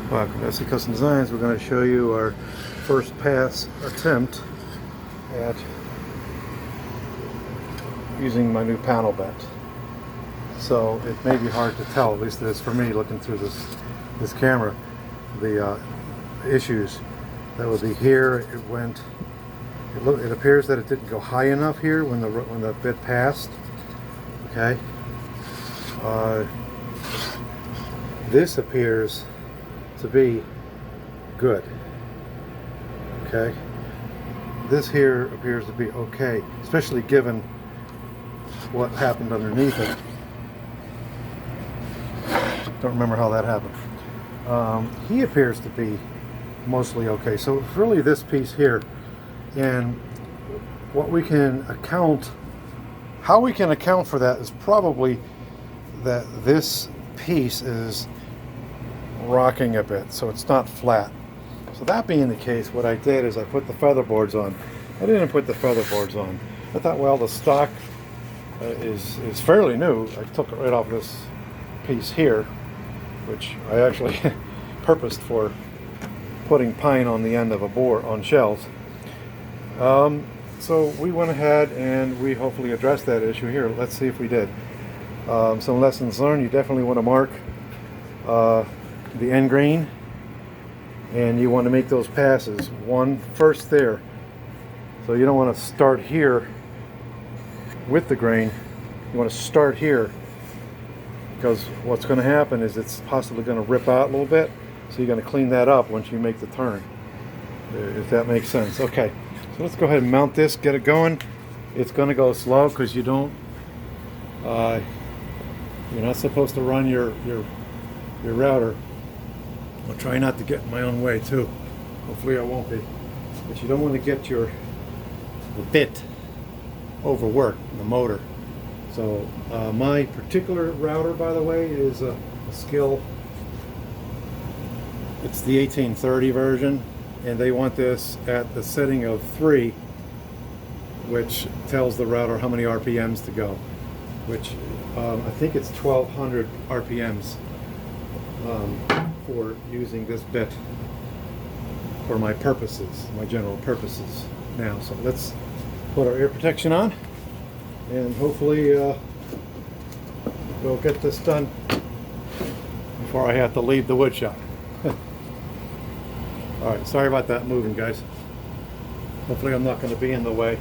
Backcutters Custom Designs. We're going to show you our first pass attempt at using my new panel bent. So it may be hard to tell, at least it is for me looking through this camera, the issues. That would be here. It appears that it didn't go high enough here when the bit passed. Okay. This appears to be good. Okay. This here appears to be okay, especially given what happened underneath it. Don't remember how that happened. He appears to be mostly okay. So it's really this piece here, and what we can account, how we can account for that is probably that this piece is rocking a bit, so it's not flat. So that being the case, what I did is I put the feather boards on. I didn't put the feather boards on. I thought, well, the stock is fairly new. I took it right off this piece here, which I actually purposed for putting pine on the end of a board on shells. So we went ahead and we hopefully addressed that issue here. Let's see if we did. Some lessons learned: you definitely want to mark the end grain, and you want to make those passes first there. So you don't want to start here with the grain. You want to start here, because what's going to happen is it's possibly going to rip out a little bit. So you're going to clean that up once you make the turn, if that makes sense. Okay, so let's go ahead and mount this, get it going. It's going to go slow because you're not supposed to run your router. I'll try not to get in my own way too. Hopefully I won't be. But you don't want to get the bit overworked, the motor. So my particular router, by the way, is a Skill. It's the 1830 version, and they want this at the setting of 3, which tells the router how many RPMs to go, which I think it's 1200 RPMs for using this bit for my purposes, my general purposes now. So let's put our ear protection on, and hopefully we'll get this done before I have to leave the wood shop. Alright, sorry about that moving, guys. Hopefully I'm not going to be in the way.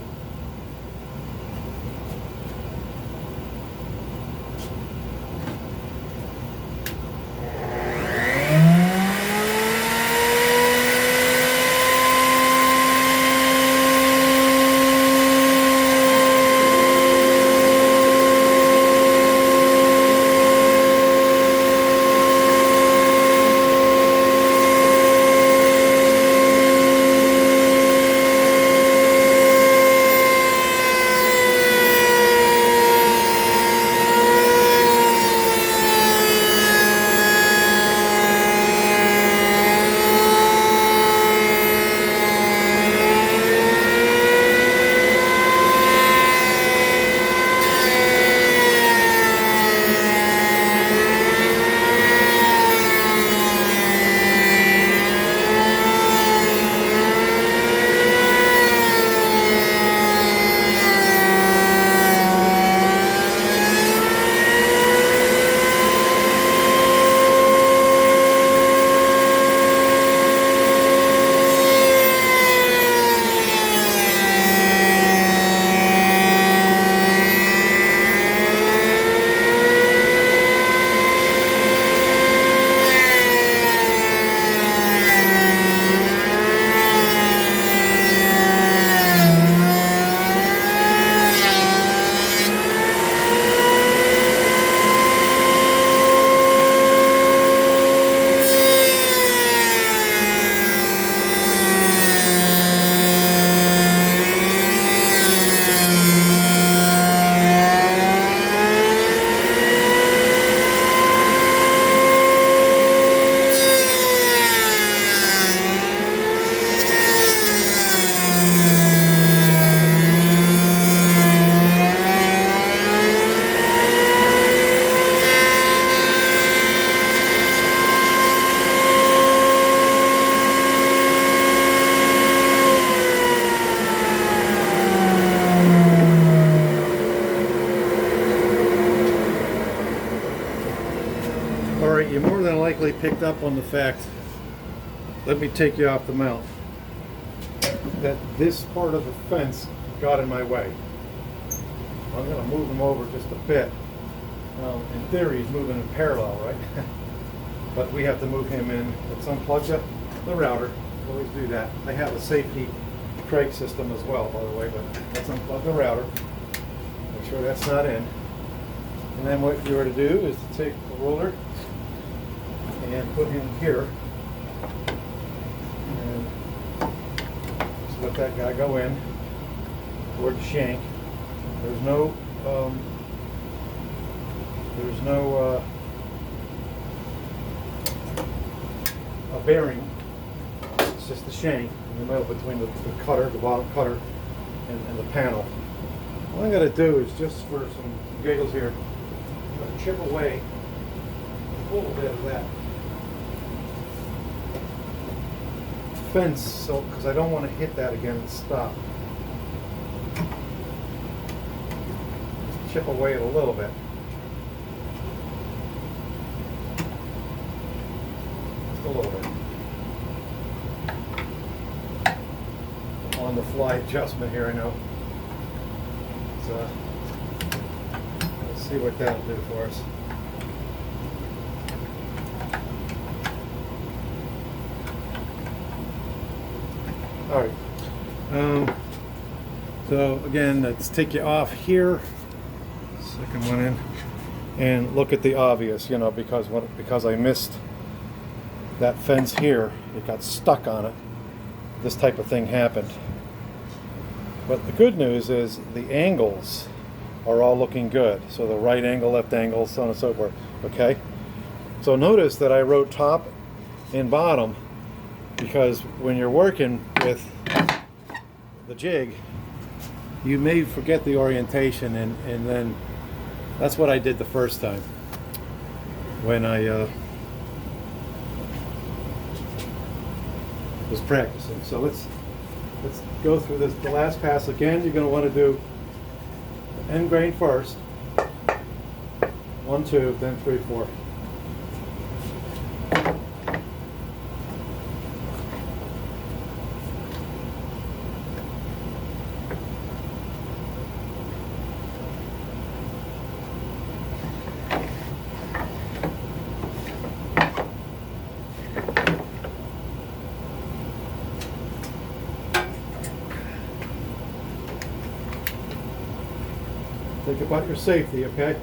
you more than likely picked up on the fact, let me take you off the mount, that this part of the fence got in my way. I'm going to move him over just a bit. Now, in theory, he's moving in parallel, right? But we have to move him in. Let's unplug the router. Always do that. I have a safety crate system as well, by the way, but let's unplug the router. Make sure that's not in. And then what you are to do is to take the roller and put him here. And just let that guy go in toward the shank. There's no a bearing. It's just the shank in the middle between the cutter, the bottom cutter, and the panel. All I got to do is, just for some giggles here, I'm going to chip away a little bit of that fence, so because I don't want to hit that again and stop. Just chip away it a little bit. Just a little bit. On the fly adjustment here, I know. So let's see what that'll do for us. All right. So again, let's take you off here. Second one in, and look at the obvious. You know, because I missed that fence here, it got stuck on it. This type of thing happened. But the good news is the angles are all looking good. So the right angle, left angle, so on and so forth. Okay? So notice that I wrote top and bottom, because when you're working with the jig, you may forget the orientation, and then that's what I did the first time when I was practicing. So let's go through this. The last pass again. You're going to want to do the end grain first. 1, 2, then 3, 4. Think about your safety, okay?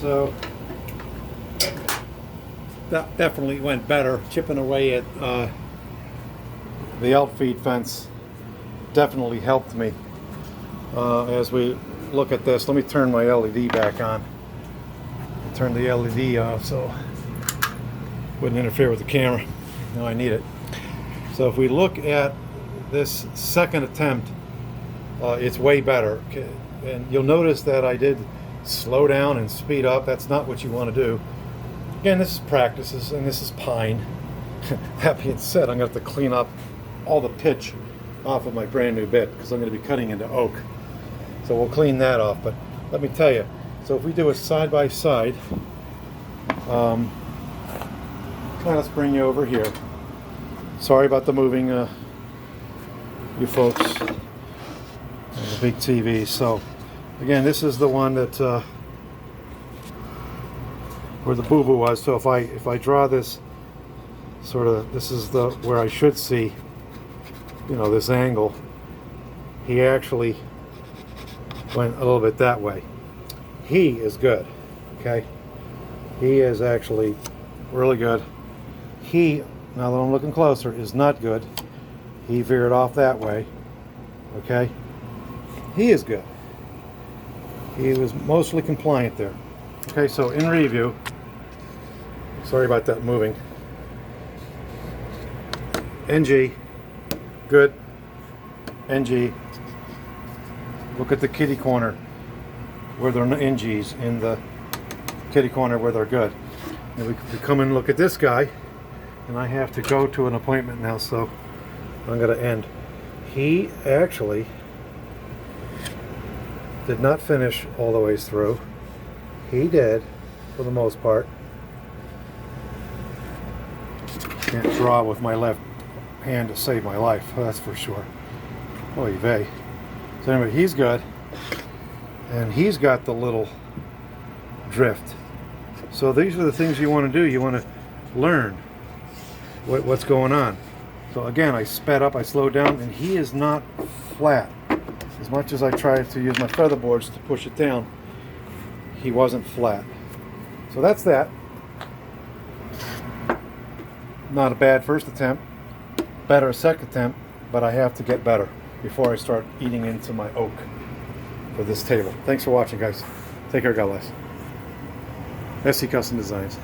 So that definitely went better. Chipping away at the outfeed fence definitely helped me. As we look at this, let me turn my LED back on. Turn the LED off so it wouldn't interfere with the camera. Now I need it. So if we look at this second attempt, it's way better. And you'll notice that I did slow down and speed up. That's not what you want to do. Again, this is practices, and this is pine. That being said, I'm going to have to clean up all the pitch off of my brand new bit because I'm going to be cutting into oak. So we'll clean that off. But let me tell you, so if we do it side by side, let's bring you over here. Sorry about the moving, you folks, and the big TV. So again, this is the one that where the boo-boo was. So if I draw this sort of, this is the where I should see, you know, this angle. He actually went a little bit that way. He is good, okay? He is actually really good. He, now that I'm looking closer, is not good. He veered off that way, okay? He is good. He was mostly compliant there. Okay, so in review, sorry about that moving. NG, good. NG, look at the kitty corner where there are no NGs, in the kitty corner where they're good. And we come and look at this guy, and I have to go to an appointment now, so I'm going to end. He actually did not finish all the way through. He did, for the most part. Can't draw with my left hand to save my life, that's for sure. Oy vey. So anyway, he's good. And he's got the little drift. So these are the things you want to do. You want to learn what's going on. So again, I sped up, I slowed down, and he is not flat. As much as I tried to use my feather boards to push it down, he wasn't flat. So that's that. Not a bad first attempt, better second attempt, but I have to get better before I start eating into my oak for this table. Thanks for watching, guys. Take care, God bless. SC Custom Designs.